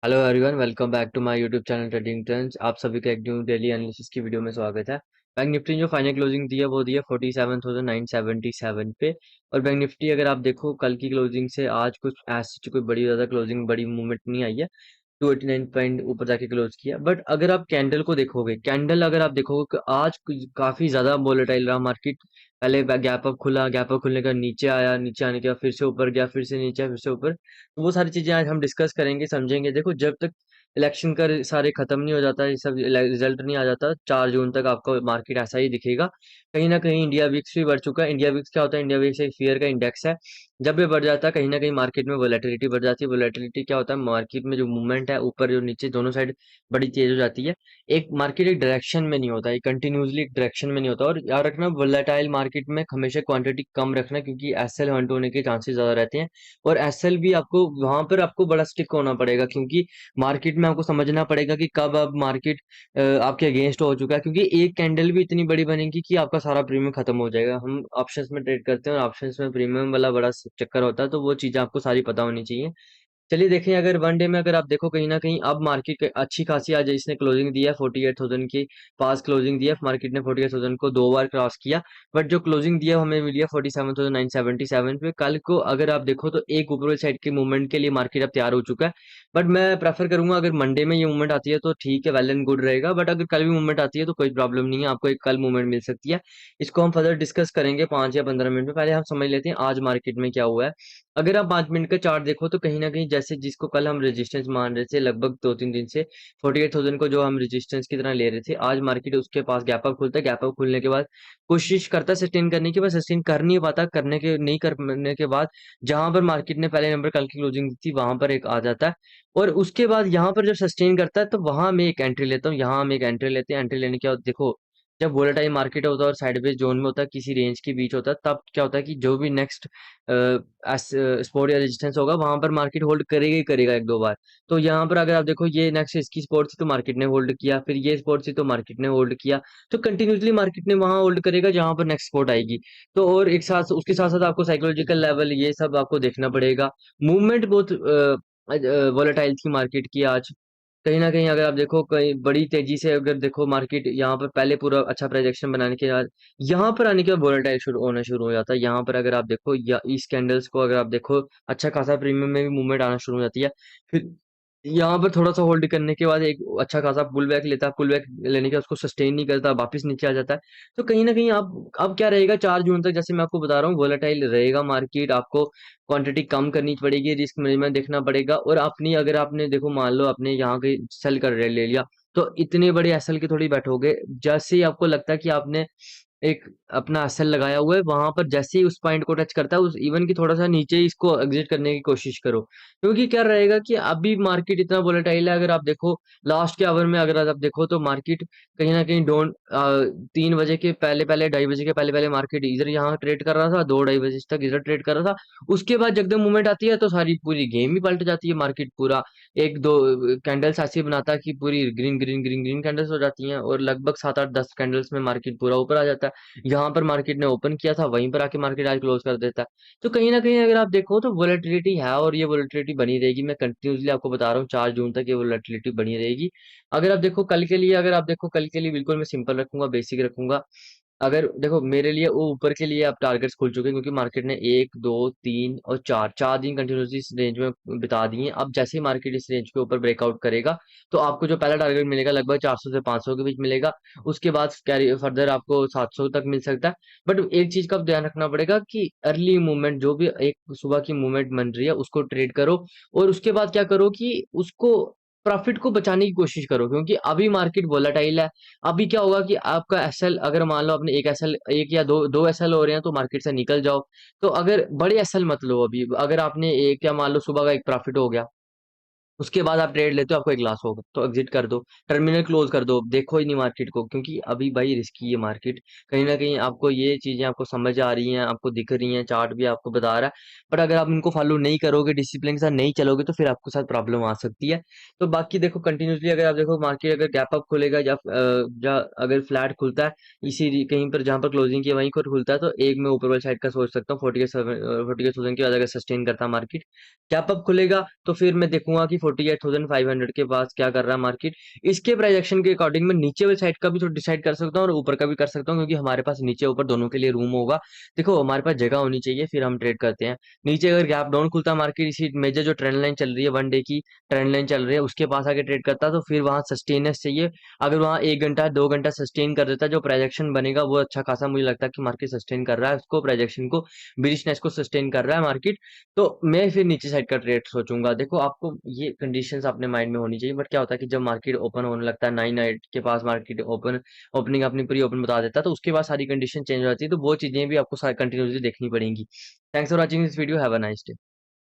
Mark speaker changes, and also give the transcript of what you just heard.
Speaker 1: Hello everyone, welcome back to my YouTube channel trading trends. आप सभी का एक न्यू डेली एनालिसिस की वीडियो में स्वागत है। बैंक निफ्टी जो फाइनल क्लोजिंग दी है वो दी है 47,977 पे। और बैंक निफ्टी अगर आप देखो कल की क्लोजिंग से आज कुछ ऐसी कोई बड़ी ज्यादा क्लोजिंग बड़ी मूवमेंट नहीं आई है। 289 पॉइंट ऊपर जाके क्लोज किया। बट अगर आप कैंडल को देखोगे, कैंडल अगर आप देखोगे कि आज काफी ज्यादा वोलेटाइल रहा मार्केट। पहले गैप अप खुला, गैप अप खुलने का नीचे आया, नीचे आने के बाद फिर से ऊपर गया, फिर से नीचे, फिर से ऊपर। तो वो सारी चीजें आज हम डिस्कस करेंगे, समझेंगे। देखो, जब तक इलेक्शन का सारे खत्म नहीं हो जाता, ये सब रिजल्ट नहीं आ जाता, 4 जून तक आपको मार्केट ऐसा ही दिखेगा। कहीं ना कहीं इंडिया विक्स भी बढ़ चुका है। इंडिया विक्स क्या होता है? इंडिया विक्स एक फियर का इंडेक्स है। जब ये बढ़ जाता है कहीं ना कहीं मार्केट में वोलेटिलिटी बढ़ जाती है। वोलेटिलिटी क्या होता है? मार्केट में जो मूवमेंट है ऊपर जो नीचे दोनों साइड बड़ी तेज हो जाती है। एक मार्केट एक डायरेक्शन में नहीं होता, एक कंटिन्यूसली एक डायरेक्शन में नहीं होता। और याद रखना, वोलेटाइल मार्केट में हमेशा क्वांटिटी कम रखना, क्योंकि एसएल हंट होने के चांसेस ज्यादा रहते हैं। और एसएल भी आपको वहां पर आपको बड़ा स्टिक होना पड़ेगा, क्योंकि मार्केट में आपको समझना पड़ेगा कि कब अब मार्केट आपके अगेंस्ट हो चुका है। क्योंकि एक कैंडल भी इतनी बड़ी बनेगी कि आपका सारा प्रीमियम खत्म हो जाएगा। हम ऑप्शंस में ट्रेड करते हैं और ऑप्शंस में प्रीमियम वाला बड़ा चक्कर होता है, तो वो चीजें आपको सारी पता होनी चाहिए। चलिए देखें, अगर वन डे में अगर आप देखो कहीं ना कहीं अब मार्केट अच्छी खासी आज इसने क्लोजिंग दी है 48,000 के पास क्लोजिंग दिया। मार्केट ने 48,000 को 2 बार क्रॉस किया। बट जो क्लोजिंग दिया हमें मिली है 47,977 पे। कल को अगर आप देखो तो एक ऊपर साइड के मूवमेंट के लिए मार्केट अब तैयार हो चुका है। बट मैं प्रेफर करूंगा, अगर मंडे में ये मूवमेंट आती है तो ठीक है, वेल एंड गुड रहेगा। बट अगर कल भी मूवमेंट आती है तो कोई प्रॉब्लम नहीं है, आपको एक कल मूवमेंट मिल सकती है। इसको हम फर्दर डिस्कस करेंगे 5 या 15 मिनट में। पहले हम समझ लेते हैं आज मार्केट में क्या हुआ है। अगर आप 5 मिनट का चार्ट देखो तो कहीं ना कहीं जैसे जिसको कल हम रेजिस्टेंस मान रहे थे लगभग 2-3 दिन से, 48,000 को जो हम रेजिस्टेंस की तरह ले रहे थे, आज मार्केट उसके पास गैप अप खुलता है। गैप अप खुलने के बाद कोशिश करता है सस्टेन करने की, बस सस्टेन कर नहीं पाता। करने के नहीं करने के बाद जहां पर मार्केट ने पहले नंबर कल की क्लोजिंग दी थी वहां पर एक आ जाता है। और उसके बाद यहाँ पर जब सस्टेन करता है तो वहां मैं एक एंट्री लेता हूँ। यहाँ हम एक एंट्री लेते हैं। एंट्री लेने के बाद देखो, जब वोलेटाइल मार्केट होता है और साइडवेज जोन में होता है, किसी रेंज के बीच होता है, तब क्या होता है कि जो भी नेक्स्ट सपोर्ट या रेजिस्टेंस होगा वहां पर मार्केट होल्ड करेगा ही करेगा 1-2 बार। तो यहाँ पर अगर आप देखो, ये नेक्स्ट इसकी सपोर्ट थी तो मार्केट ने होल्ड किया, फिर ये सपोर्ट थी तो मार्केट ने होल्ड किया। तो कंटिन्यूसली मार्केट ने वहां होल्ड करेगा जहां पर नेक्स्ट सपोर्ट आएगी। तो और एक साथ उसके साथ साथ आपको साइकोलॉजिकल लेवल ये सब आपको देखना पड़ेगा। मूवमेंट बहुत वोलेटाइल थी मार्केट की आज। कहीं न कहीं अगर आप देखो, कहीं बड़ी तेज़ी से अगर देखो मार्केट यहाँ पर पहले पूरा अच्छा प्रोजेक्शन बनाने के बाद, यहाँ पर आने के बाद वोलेटाइल शुरू होना शुरू हो जाता है। यहाँ पर अगर आप देखो या इस कैंडल्स को अगर आप देखो, अच्छा खासा प्रीमियम में भी मूवमेंट आना शुरू हो जाती है। फिर यहाँ पर थोड़ा-सा होल्ड करने के बाद एक अच्छा खासा पुल बैक लेता है। पुल बैक लेने के बाद उसको सस्टेन नहीं करता, वापस नीचे आ जाता है। तो कहीं न कहीं आप अब क्या रहेगा 4 जून तक, जैसे मैं आपको बता रहा हूँ, वोलेटाइल रहेगा मार्केट। आपको क्वांटिटी कम करनी पड़ेगी, रिस्क मैनेजमेंट देखना पड़ेगा। और अपनी अगर आपने देखो, मान लो आपने यहाँ के सेल कर ले लिया, तो इतने बड़े एसएल के थोड़ी बैठोगे। जैसे ही आपको लगता है कि आपने एक अपना एसएल लगाया हुआ है, वहां पर जैसे ही उस पॉइंट को टच करता है, उस इवन की थोड़ा सा नीचे ही इसको एग्जिट करने की कोशिश करो। क्योंकि क्या रहेगा कि अभी मार्केट इतना वोलेटाइल है। अगर आप देखो लास्ट के आवर में अगर आप देखो तो मार्केट कहीं ना कहीं डोंट 3 बजे के पहले पहले, 2:30 बजे के पहले पहले मार्केट इधर यहाँ ट्रेड कर रहा था, 2-2:30 बजे तक इधर ट्रेड कर रहा था। उसके बाद जब मूवमेंट आती है तो सारी पूरी गेम ही पलट जाती है। मार्केट पूरा एक दो कैंडल्स ऐसी बनाता है कि पूरी green green green green candles हो जाती हैं, और लगभग 7-8-10 कैंडल्स में मार्केट पूरा ऊपर आ जाता है। यहाँ पर मार्केट ने ओपन किया था, वहीं पर आके मार्केट आज क्लोज कर देता है। तो कहीं ना कहीं अगर आप देखो तो वोलेटिलिटी है, और ये वोलेटिलिटी बनी रहेगी। मैं कंटिन्यूसली आपको बता रहा हूँ 4 जून तक ये वोलेटिलिटी बनी रहेगी। अगर आप देखो कल के लिए, अगर आप देखो कल के लिए बिल्कुल मैं सिंपल रखूंगा, बेसिक रखूंगा। अगर देखो मेरे लिए वो ऊपर के लिए अब टारगेट्स खुल चुके हैं, क्योंकि मार्केट ने 1, 2, 3 और 4 दिन कंटिन्यूसली इस रेंज में बिता दिए हैं। अब जैसे ही मार्केट इस रेंज के ऊपर ब्रेकआउट करेगा तो आपको जो पहला टारगेट मिलेगा लगभग 400 से 500 के बीच मिलेगा। उसके बाद कैरी फर्दर आपको 700 तक मिल सकता है। बट एक चीज का ध्यान रखना पड़ेगा कि अर्ली मूवमेंट, जो भी एक सुबह की मूवमेंट बन रही है उसको ट्रेड करो। और उसके बाद क्या करो कि उसको प्रॉफिट को बचाने की कोशिश करो, क्योंकि अभी मार्केट वोलेटाइल है। अभी क्या होगा कि आपका एसएल, अगर मान लो आपने एक एसएल, एक या दो दो एसएल हो रहे हैं तो मार्केट से निकल जाओ। तो अगर बड़े एसएल मत लो अभी। अगर आपने एक, या मान लो सुबह का एक प्रॉफिट हो गया, उसके बाद आप ट्रेड लेते हो, आपको एक लॉस होगा तो एग्जिट कर दो, टर्मिनल क्लोज कर दो, देखो ही नहीं मार्केट को। क्योंकि अभी भाई रिस्की है मार्केट। कहीं ना कहीं आपको ये चीजें आपको समझ आ रही हैं, आपको दिख रही हैं, चार्ट भी आपको बता रहा है। बट अगर आप इनको फॉलो नहीं करोगे, डिसिप्लिन के साथ नहीं चलोगे, तो फिर आपके साथ प्रॉब्लम आ सकती है। तो बाकी देखो कंटिन्यूसली अगर आप देखो मार्केट अगर गैप अप खुलेगा या अगर फ्लैट खुलता है कहीं पर जहां पर क्लोजिंग की है, वहीं पर खुलता है, तो एक मैं ऊपर वाली साइड का सोच सकता हूँ 48,000 की, अगर सस्टेन करता है मार्केट गैप अप खुलेगा तो फिर मैं देखूंगा कि 48,500 के पास क्या कर रहा है मार्केट। इसके प्रोजेक्शन के अकॉर्डिंग मैं नीचे वाली साइड का भी तो डिसाइड कर सकता हूँ और ऊपर का भी कर सकता हूँ, क्योंकि हमारे पास नीचे ऊपर दोनों के लिए रूम होगा। देखो हमारे पास जगह होनी चाहिए, फिर हम ट्रेड करते हैं। नीचे अगर गैप डाउन खुलता है मार्केट, इसी मेजर जो ट्रेंड लाइन चल रही है, 1 डे की ट्रेंड लाइन चल रही है, उसके पास आके ट्रेड करता है, तो फिर वहां सस्टेनेंस चाहिए। अगर वहां 1 घंटा 2 घंटा सस्टेन कर देता है, जो प्रोजेक्शन बनेगा वो अच्छा खासा मुझे लगता है कि मार्केट सस्टेन कर रहा है उसको, प्रोजेक्शन को, बिरिशनेस को सस्टेन कर रहा है मार्केट। तो मैं फिर नीचे साइड का ट्रेड सोचूंगा। देखो आपको ये कंडीशंस अपने माइंड में होनी चाहिए। बट क्या होता है कि जब मार्केट ओपन होने लगता है 9 8 के पास, मार्केट ओपनिंग अपनी प्री ओपन बता देता है, तो उसके बाद सारी कंडीशन चेंज हो जाती है। तो वो चीजें भी आपको कंटिन्यूसली देखनी पड़ेंगी। Thanks for watching this video, have a nice day.